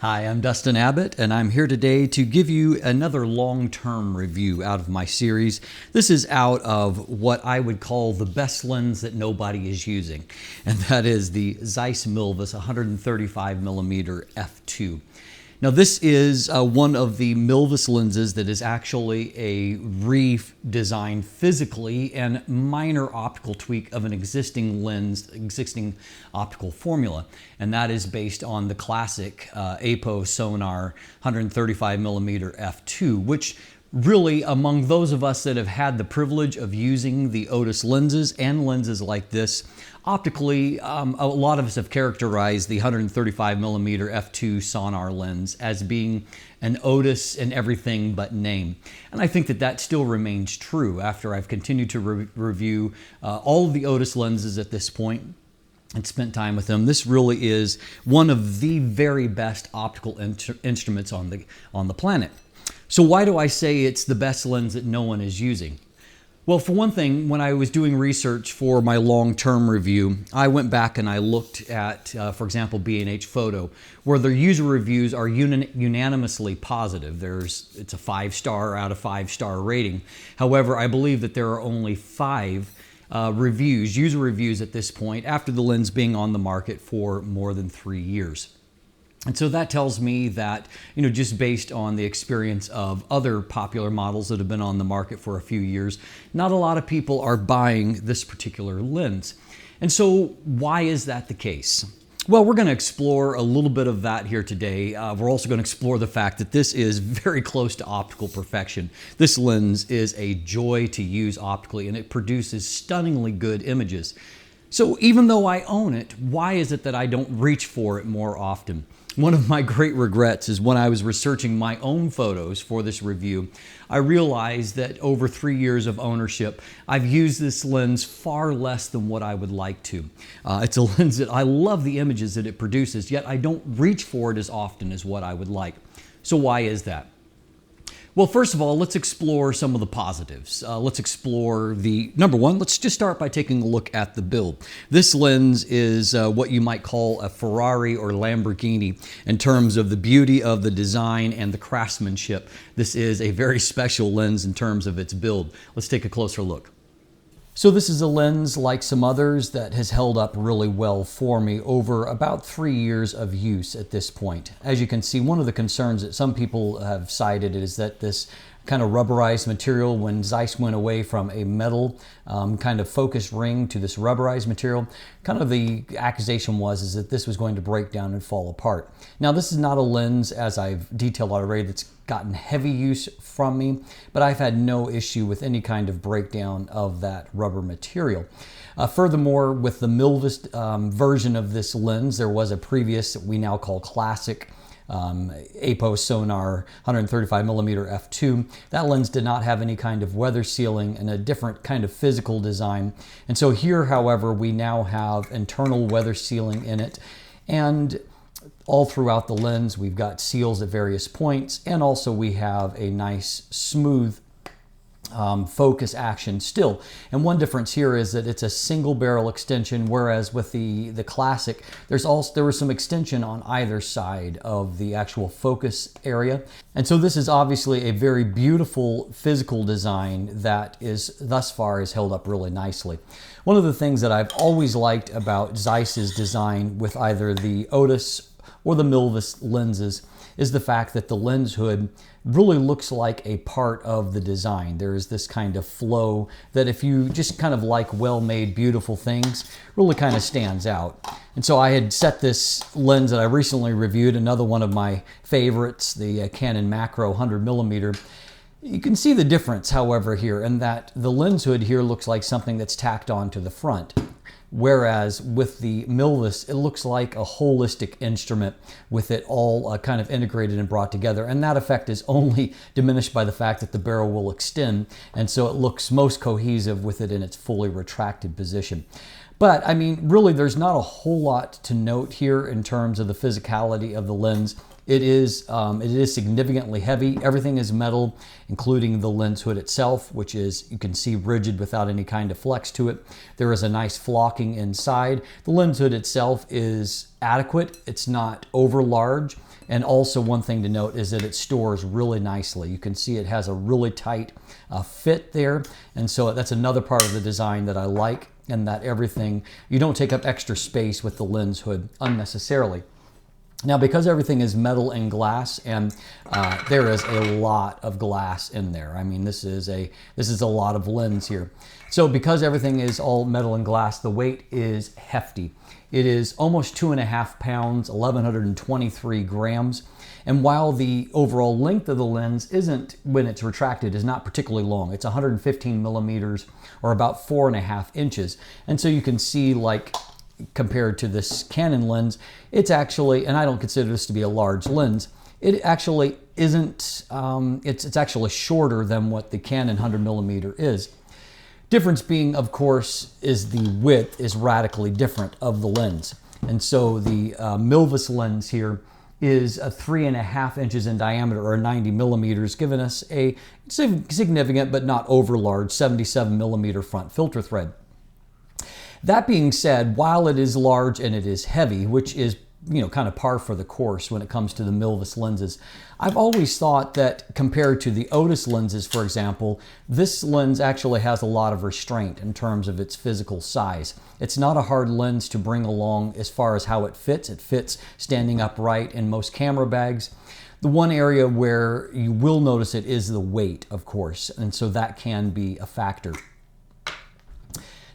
Hi, I'm Dustin Abbott, and I'm here today to give you another long-term review out of my series. This is out of what I would call the best lens that nobody is using, and that is the Zeiss Milvus 135mm f2. Now this is one of the Milvus lenses that is actually a redesigned physically and minor optical tweak of an existing lens, existing optical formula. And that is based on the classic Aperture Sonnar 135mm f2, which really, among those of us that have had the privilege of using the Otus lenses and lenses like this, optically, a lot of us have characterized the 135mm f2 Sonnar lens as being an Otus in everything but name. And I think that that still remains true after I've continued to review all of the Otus lenses at this point and spent time with them. This really is one of the very best optical instruments on the planet. So why do I say it's the best lens that no one is using? Well, for one thing, when I was doing research for my long-term review, I went back and I looked at, for example, B&H Photo, where their user reviews are unanimously positive. It's a 5-star out of 5-star rating. However, I believe that there are only 5 user reviews at this point, after the lens being on the market for more than 3 years. And so that tells me that, just based on the experience of other popular models that have been on the market for a few years, not a lot of people are buying this particular lens. And so why is that the case? Well, we're going to explore a little bit of that here today. We're also going to explore the fact that this is very close to optical perfection. This lens is a joy to use optically, and it produces stunningly good images. So even though I own it, why is it that I don't reach for it more often? One of my great regrets is when I was researching my own photos for this review, I realized that over 3 years of ownership, I've used this lens far less than what I would like to. It's a lens that I love the images that it produces, yet I don't reach for it as often as what I would like. So why is that? Well, first of all, let's explore some of the positives. Let's explore number one, let's just start by taking a look at the build. This lens is what you might call a Ferrari or Lamborghini in terms of the beauty of the design and the craftsmanship. This is a very special lens in terms of its build. Let's take a closer look. So this is a lens, like some others, that has held up really well for me over about 3 years of use at this point. As you can see, one of the concerns that some people have cited is that this kind of rubberized material, when Zeiss went away from a metal kind of focus ring to this rubberized material, kind of the accusation is that this was going to break down and fall apart. Now, this is not a lens, as I've detailed already, that's gotten heavy use from me, but I've had no issue with any kind of breakdown of that rubber material. Furthermore, with the Milvus version of this lens, there was a previous, that we now call classic, Aperture Sonnar 135mm f2. That lens did not have any kind of weather sealing and a different kind of physical design. And so here, however, we now have internal weather sealing in it. And all throughout the lens, we've got seals at various points, and also we have a nice smooth focus action still. And one difference here is that it's a single barrel extension, whereas with the classic, there was some extension on either side of the actual focus area. And so this is obviously a very beautiful physical design that is thus far has held up really nicely. One of the things that I've always liked about Zeiss's design with either the Otus or the Milvus lenses is the fact that the lens hood really looks like a part of the design. There is this kind of flow that, if you just kind of like well-made, beautiful things, really kind of stands out. And so I had set this lens that I recently reviewed, another one of my favorites, the Canon macro 100mm. You can see the difference, however, here, in that the lens hood here looks like something that's tacked on to the front. Whereas with the Milvus, it looks like a holistic instrument with it all kind of integrated and brought together. And that effect is only diminished by the fact that the barrel will extend. And so it looks most cohesive with it in its fully retracted position. But I mean, really, there's not a whole lot to note here in terms of the physicality of the lens. It is significantly heavy. Everything is metal, including the lens hood itself, which is, you can see, rigid without any kind of flex to it. There is a nice flocking inside. The lens hood itself is adequate. It's not over large. And also one thing to note is that it stores really nicely. You can see it has a really tight fit there. And so that's another part of the design that I like, and that everything, you don't take up extra space with the lens hood unnecessarily. Now, because everything is metal and glass, and there is a lot of glass in there. I mean, this is a lot of lens here. So because everything is all metal and glass, the weight is hefty. It is almost 2.5 pounds, 1,123 grams. And while the overall length of the lens isn't, when it's retracted, is not particularly long. It's 115 millimeters, or about 4.5 inches. And so you can see, like, compared to this Canon lens, it's actually, and I don't consider this to be a large lens, it actually isn't, it's actually shorter than what the Canon 100mm is. Difference being, of course, is the width is radically different of the lens. And so the Milvus lens here is 3.5 inches in diameter, or 90 millimeters, giving us a significant but not over large 77mm front filter thread. That being said, while it is large and it is heavy, which is, you know, kind of par for the course when it comes to the Milvus lenses, I've always thought that compared to the Otus lenses, for example, this lens actually has a lot of restraint in terms of its physical size. It's not a hard lens to bring along as far as how it fits. It fits standing upright in most camera bags. The one area where you will notice it is the weight, of course, and so that can be a factor.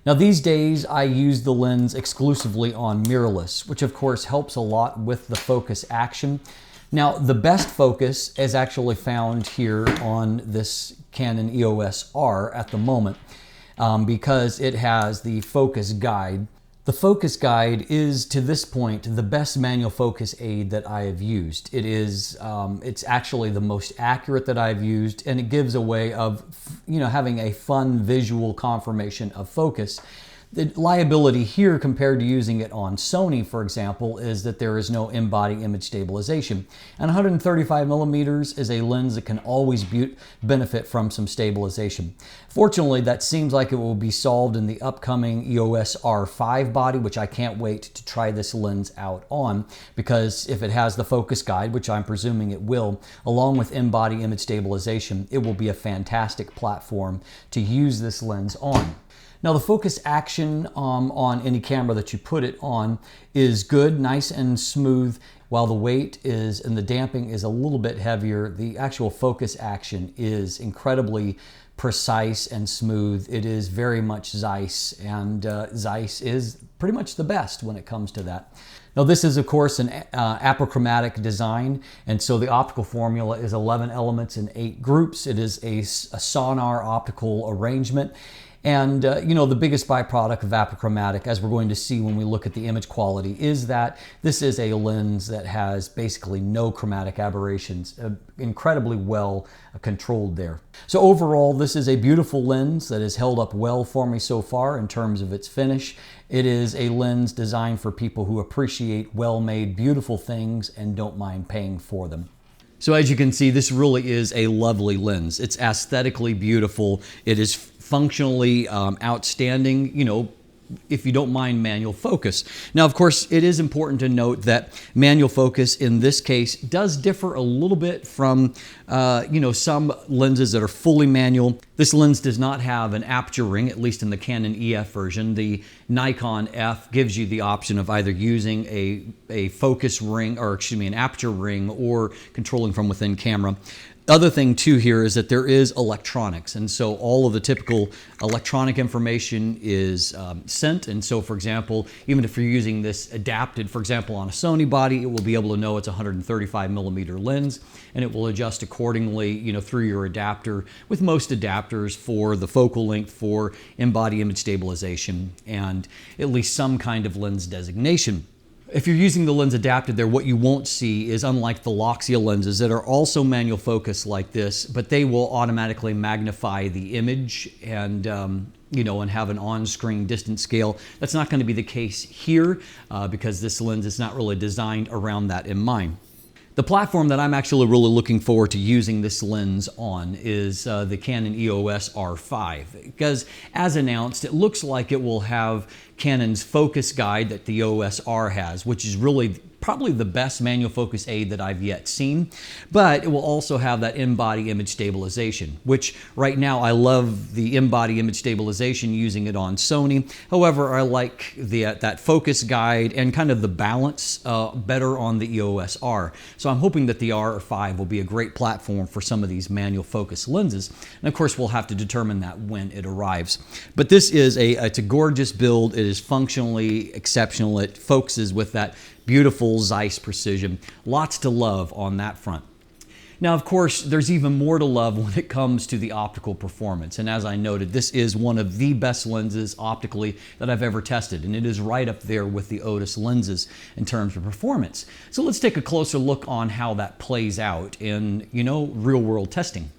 Now, these days I use the lens exclusively on mirrorless, which of course helps a lot with the focus action. Now, the best focus is actually found here on this Canon EOS R at the moment, because it has the focus guide. The focus guide is, to this point, the best manual focus aid that I have used. It is, it's actually the most accurate that I've used, and it gives a way of, you know, having a fun visual confirmation of focus. The liability here compared to using it on Sony, for example, is that there is no in-body image stabilization. And 135 millimeters is a lens that can always benefit from some stabilization. Fortunately, that seems like it will be solved in the upcoming EOS R5 body, which I can't wait to try this lens out on, because if it has the focus guide, which I'm presuming it will, along with in-body image stabilization, it will be a fantastic platform to use this lens on. Now, the focus action on any camera that you put it on is good, nice and smooth. While the weight is, and the damping is a little bit heavier, the actual focus action is incredibly precise and smooth. It is very much Zeiss, and Zeiss is pretty much the best when it comes to that. Now, this is, of course, an apochromatic design, and so the optical formula is 11 elements in 8 groups. It is a Sonnar optical arrangement. And, you know, the biggest byproduct of apochromatic, as we're going to see when we look at the image quality, is that this is a lens that has basically no chromatic aberrations, incredibly well controlled there. So overall, this is a beautiful lens that has held up well for me so far in terms of its finish. It is a lens designed for people who appreciate well-made, beautiful things and don't mind paying for them. So as you can see, this really is a lovely lens. It's aesthetically beautiful. It is functionally outstanding, you know, if you don't mind manual focus. Now, of course, it is important to note that manual focus in this case does differ a little bit from, you know, some lenses that are fully manual. This lens does not have an aperture ring, at least in the Canon EF version. The Nikon F gives you the option of either using a focus ring, or excuse me, an aperture ring, or controlling from within camera. Other thing too here is that there is electronics, and so all of the typical electronic information is sent. And so, for example, even if you're using this adapted, for example, on a Sony body, it will be able to know it's a 135 millimeter lens, and it will adjust accordingly, you know, through your adapter, with most adapters for the focal length, for in-body image stabilization, and at least some kind of lens designation. If you're using the lens adapted there, what you won't see is, unlike the Loxia lenses that are also manual focus like this, but they will automatically magnify the image and you know, and have an on-screen distance scale. That's not going to be the case here because this lens is not really designed around that in mind. The platform that I'm actually really looking forward to using this lens on is the Canon EOS R5, because as announced, it looks like it will have Canon's focus guide that the EOS R has, which is really probably the best manual focus aid that I've yet seen, but it will also have that in-body image stabilization, which right now I love the in-body image stabilization using it on Sony. However, I like that focus guide and kind of the balance better on the EOS R. So I'm hoping that the R5 will be a great platform for some of these manual focus lenses. And of course, we'll have to determine that when it arrives. But this is it's a gorgeous build. It is functionally exceptional. It focuses with that beautiful Zeiss precision. Lots to love on that front. Now, of course, there's even more to love when it comes to the optical performance. And as I noted, this is one of the best lenses optically that I've ever tested. And it is right up there with the Otus lenses in terms of performance. So let's take a closer look on how that plays out in, real world testing.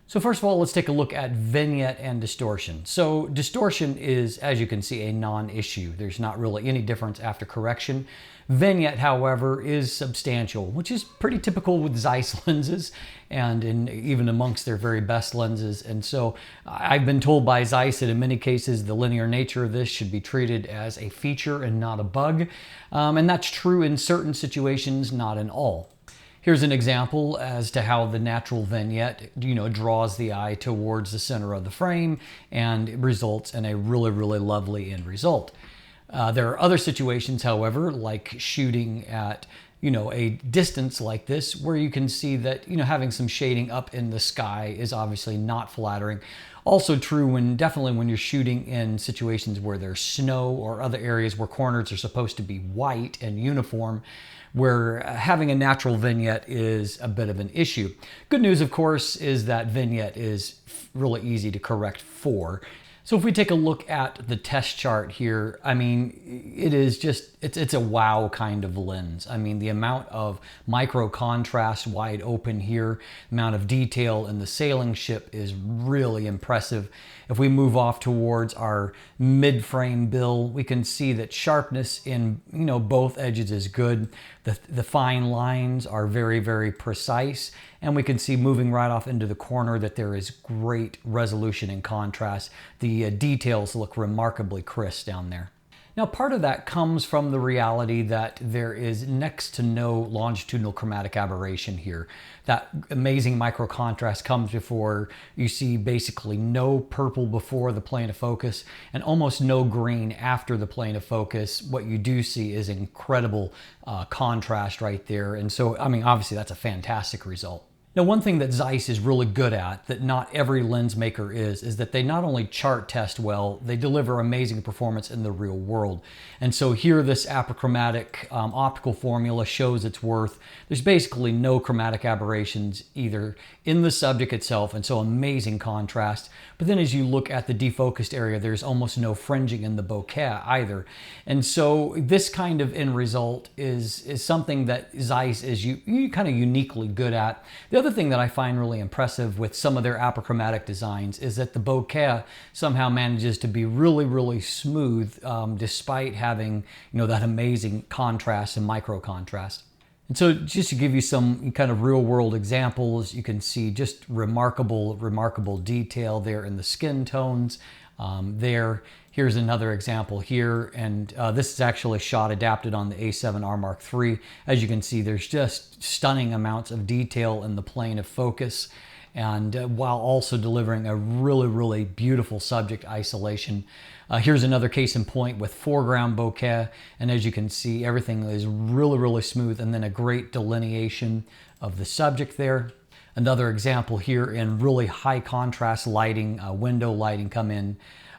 So first of all, let's take a look at vignette and distortion. So distortion is, as you can see, a non-issue. There's not really any difference after correction. Vignette, however, is substantial, which is pretty typical with Zeiss lenses and even amongst their very best lenses. And so I've been told by Zeiss that in many cases the linear nature of this should be treated as a feature and not a bug. And that's true in certain situations, not in all. Here's an example as to how the natural vignette, draws the eye towards the center of the frame and results in a really, really lovely end result. There are other situations, however, like shooting at, a distance like this, where you can see that, having some shading up in the sky is obviously not flattering. Also true definitely when you're shooting in situations where there's snow or other areas where corners are supposed to be white and uniform, where having a natural vignette is a bit of an issue. Good news, of course, is that vignette is really easy to correct for. So if we take a look at the test chart here, I mean, it is just, it's a wow kind of lens. I mean, the amount of micro contrast wide open here, amount of detail in the sailing ship is really impressive. If we move off towards our mid-frame bill, we can see that sharpness in, both edges is good. The fine lines are very, very precise. And we can see moving right off into the corner that there is great resolution and contrast. The details look remarkably crisp down there. Now, part of that comes from the reality that there is next to no longitudinal chromatic aberration here. That amazing micro contrast comes before you see basically no purple before the plane of focus and almost no green after the plane of focus. What you do see is incredible contrast right there. And so, I mean, obviously that's a fantastic result. Now, one thing that Zeiss is really good at, that not every lens maker is that they not only chart test well, they deliver amazing performance in the real world. And so here, this apochromatic optical formula shows its worth. There's basically no chromatic aberrations either in the subject itself, and so amazing contrast. But then as you look at the defocused area, there's almost no fringing in the bokeh either. And so this kind of end result is something that Zeiss is kind of uniquely good at. The other thing that I find really impressive with some of their apochromatic designs is that the bokeh somehow manages to be really, really smooth despite having, that amazing contrast and micro contrast. And so just to give you some kind of real world examples, you can see just remarkable, remarkable detail there in the skin tones there. Here's another example here, and this is actually shot adapted on the A7R Mark III. As you can see, there's just stunning amounts of detail in the plane of focus, and while also delivering a really, really beautiful subject isolation. Here's another case in point with foreground bokeh, and as you can see, everything is really, really smooth, and then a great delineation of the subject there. Another example here in really high contrast lighting, window lighting come in.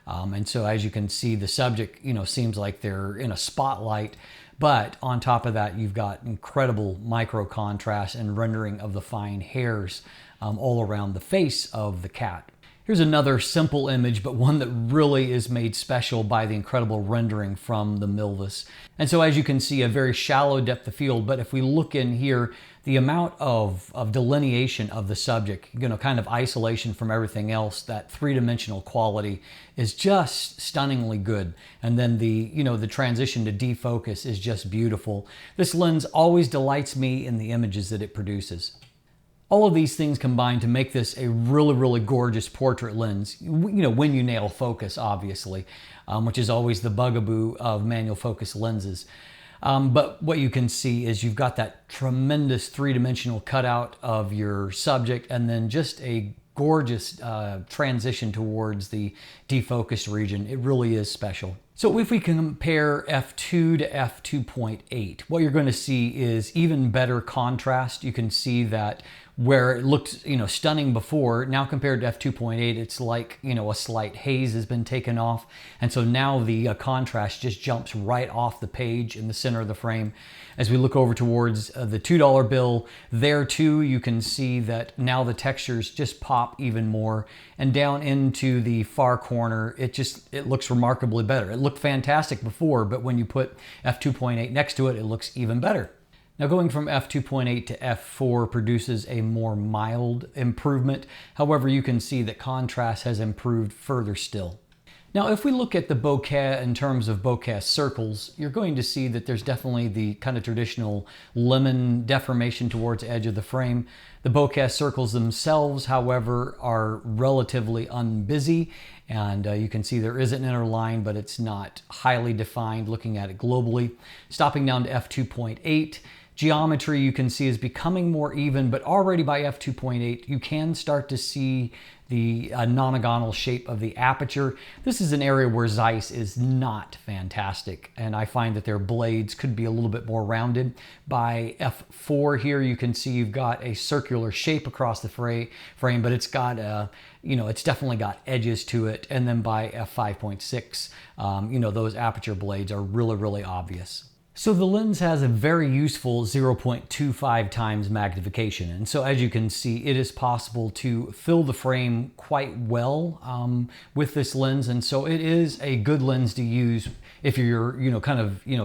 And so as you can see, the subject, seems like they're in a spotlight, but on top of that, you've got incredible micro contrast and rendering of the fine hairs all around the face of the cat. Here's another simple image, but one that really is made special by the incredible rendering from the Milvus. And so as you can see, a very shallow depth of field, but if we look in here, the amount of delineation of the subject, kind of isolation from everything else, that three-dimensional quality is just stunningly good. And then the transition to defocus is just beautiful. This lens always delights me in the images that it produces. All of these things combine to make this a really, really gorgeous portrait lens, when you nail focus, obviously, which is always the bugaboo of manual focus lenses. But what you can see is you've got that tremendous three-dimensional cutout of your subject, and then just a gorgeous transition towards the defocused region. It really is special. So if we can compare f2 to f2.8, what you're going to see is even better contrast. You can see that where it looked, stunning before, now compared to f2.8, it's like, a slight haze has been taken off. And so now the contrast just jumps right off the page in the center of the frame. As we look over towards the $2 bill, there too, you can see that now the textures just pop even more. And down into the far corner, it looks remarkably better. It looked fantastic before, but when you put f2.8 next to it, it looks even better. Now going from f2.8 to f4 produces a more mild improvement. However, you can see that contrast has improved further still. Now, if we look at the bokeh in terms of bokeh circles, you're going to see that there's definitely the kind of traditional lemon deformation towards the edge of the frame. The bokeh circles themselves, however, are relatively unbusy, and you can see there is an inner line, but it's not highly defined looking at it globally. Stopping down to f2.8, geometry you can see is becoming more even, but already by f2.8 you can start to see the nonagonal shape of the aperture. This is an area where Zeiss is not fantastic, and I find that their blades could be a little bit more rounded. By f4 here you can see you've got a circular shape across the frame, but it's got it's definitely got edges to it. And then by f5.6, those aperture blades are really obvious. So the lens has a very useful 0.25 times magnification, and so as you can see, it is possible to fill the frame quite well with this lens, and so it is a good lens to use if you're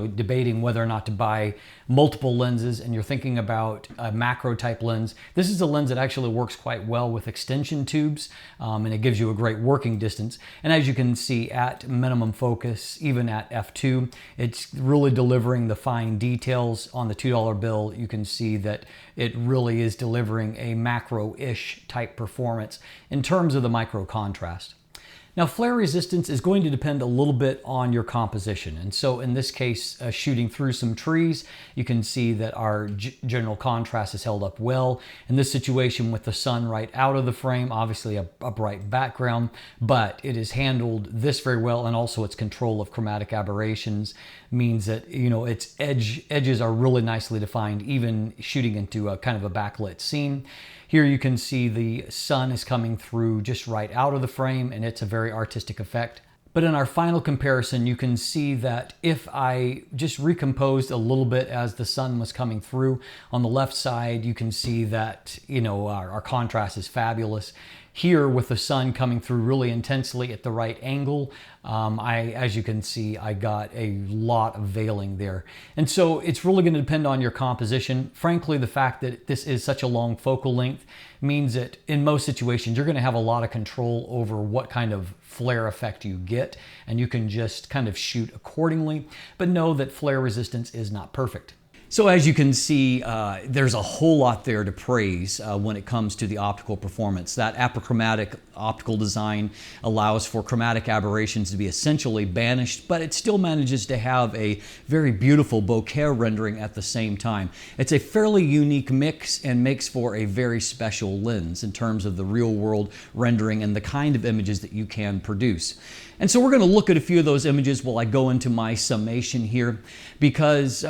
debating whether or not to buy multiple lenses and you're thinking about a macro type lens. This is a lens that actually works quite well with extension tubes, and it gives you a great working distance. And as you can see at minimum focus, even at f2, it's really delivering the fine details. On the $2 bill, you can see that it really is delivering a macro-ish type performance in terms of the micro contrast. Now, flare resistance is going to depend a little bit on your composition. And so in this case, shooting through some trees, you can see that our general contrast is held up well. In this situation with the sun right out of the frame, obviously a bright background, but it has handled this very well, and also its control of chromatic aberrations means that, its edges are really nicely defined, even shooting into a kind of a backlit scene. Here you can see the sun is coming through just right out of the frame, and it's a very artistic effect. But in our final comparison, you can see that if I just recomposed a little bit as the sun was coming through, on the left side, you can see that, our contrast is fabulous. Here, with the sun coming through really intensely at the right angle, as you can see, I got a lot of veiling there. And so it's really going to depend on your composition. Frankly, the fact that this is such a long focal length means that in most situations, you're going to have a lot of control over what kind of flare effect you get, and you can just kind of shoot accordingly. But know that flare resistance is not perfect. So as you can see, there's a whole lot there to praise when it comes to the optical performance. That apochromatic optical design allows for chromatic aberrations to be essentially banished, but it still manages to have a very beautiful bokeh rendering at the same time. It's a fairly unique mix and makes for a very special lens in terms of the real world rendering and the kind of images that you can produce. And so we're going to look at a few of those images while I go into my summation here, because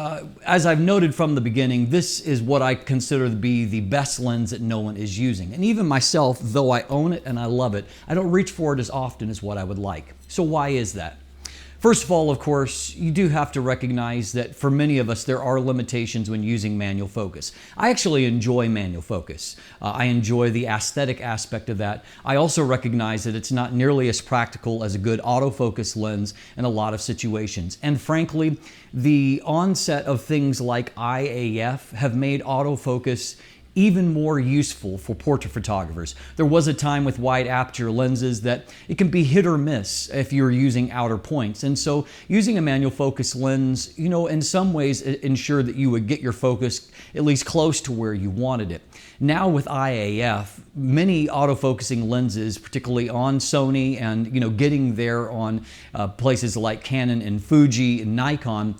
as I've noted from the beginning, this is what I consider to be the best lens that no one is using. And even myself, though I own it and I love it, I don't reach for it as often as what I would like. So why is that? First of all, of course, you do have to recognize that for many of us, there are limitations when using manual focus. I actually enjoy manual focus. I enjoy the aesthetic aspect of that. I also recognize that it's not nearly as practical as a good autofocus lens in a lot of situations. And frankly, the onset of things like IAF have made autofocus even more useful for portrait photographers. There was a time with wide aperture lenses that it can be hit or miss if you're using outer points. And so using a manual focus lens, in some ways ensured that you would get your focus at least close to where you wanted it. Now with IAF, many autofocusing lenses, particularly on Sony and getting there on places like Canon and Fuji and Nikon,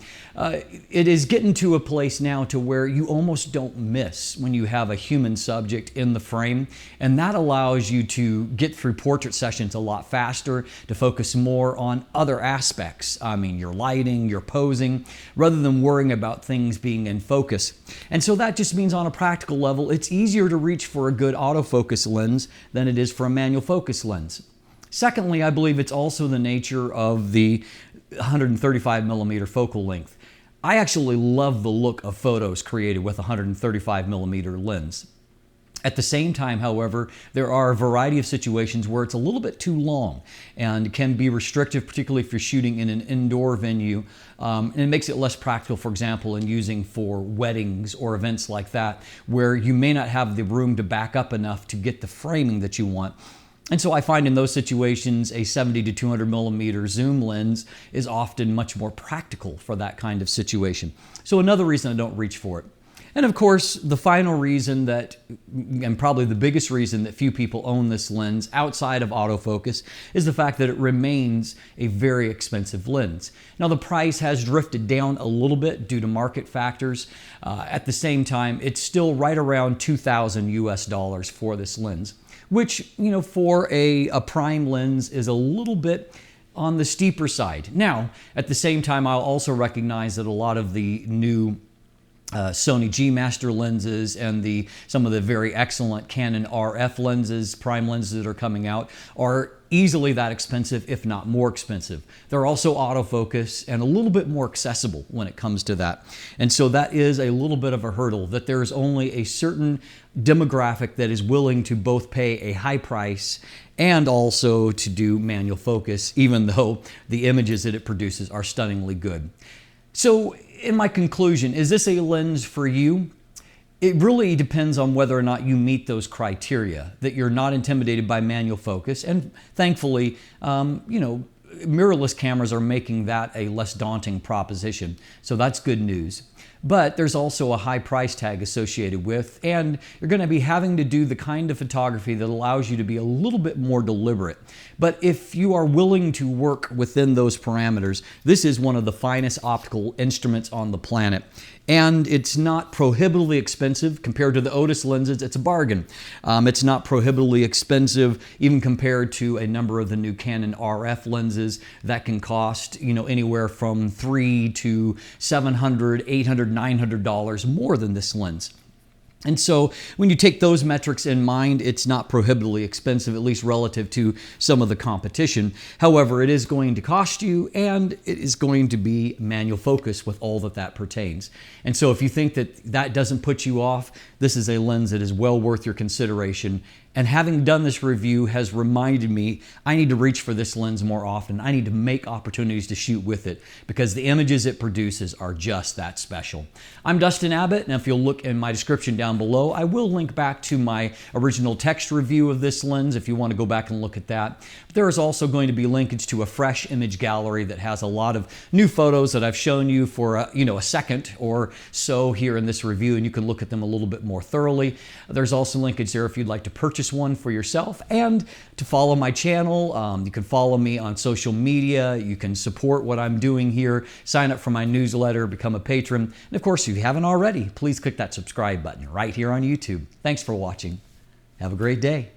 it is getting to a place now to where you almost don't miss when you have a human subject in the frame, and that allows you to get through portrait sessions a lot faster, to focus more on other aspects. I mean, your lighting, your posing, rather than worrying about things being in focus. And so that just means on a practical level, it's easier to reach for a good autofocus lens than it is for a manual focus lens. Secondly, I believe it's also the nature of the 135mm focal length. I actually love the look of photos created with a 135mm lens. At the same time, however, there are a variety of situations where it's a little bit too long and can be restrictive, particularly if you're shooting in an indoor venue. And it makes it less practical, for example, in using for weddings or events like that, where you may not have the room to back up enough to get the framing that you want. And so I find in those situations a 70 to 200mm zoom lens is often much more practical for that kind of situation. So another reason I don't reach for it. And of course, the final reason that, and probably the biggest reason that few people own this lens outside of autofocus, is the fact that it remains a very expensive lens. Now the price has drifted down a little bit due to market factors. At the same time, it's still right around $2,000 US for this lens, which, for a prime lens is a little bit on the steeper side. Now, at the same time, I'll also recognize that a lot of the new Sony G Master lenses and some of the very excellent Canon RF lenses, prime lenses that are coming out, are easily that expensive, if not more expensive. They're also autofocus and a little bit more accessible when it comes to that. And so that is a little bit of a hurdle, that there is only a certain demographic that is willing to both pay a high price and also to do manual focus, even though the images that it produces are stunningly good. So in my conclusion, is this a lens for you? It really depends on whether or not you meet those criteria, that you're not intimidated by manual focus. And thankfully, mirrorless cameras are making that a less daunting proposition. So that's good news. But there's also a high price tag associated with, and you're going to be having to do the kind of photography that allows you to be a little bit more deliberate. But if you are willing to work within those parameters, this is one of the finest optical instruments on the planet. And it's not prohibitively expensive compared to the Otus lenses. It's a bargain. It's not prohibitively expensive even compared to a number of the new Canon RF lenses that can cost anywhere from $300 to $700, $800, $900 more than this lens. And so when you take those metrics in mind, it's not prohibitively expensive, at least relative to some of the competition. However, it is going to cost you, and it is going to be manual focus with all that pertains. And so if you think that doesn't put you off, this is a lens that is well worth your consideration. And having done this review has reminded me I need to reach for this lens more often. I need to make opportunities to shoot with it because the images it produces are just that special. I'm Dustin Abbott, and if you'll look in my description down below, I will link back to my original text review of this lens if you want to go back and look at that. But there is also going to be linkage to a fresh image gallery that has a lot of new photos that I've shown you for a second or so here in this review, and you can look at them a little bit more thoroughly. There's also linkage there if you'd like to purchase one for yourself and to follow my channel. You can follow me on social media. You can support what I'm doing here, sign up for my newsletter, become a patron. And of course, if you haven't already, please click that subscribe button right here on YouTube. Thanks for watching. Have a great day.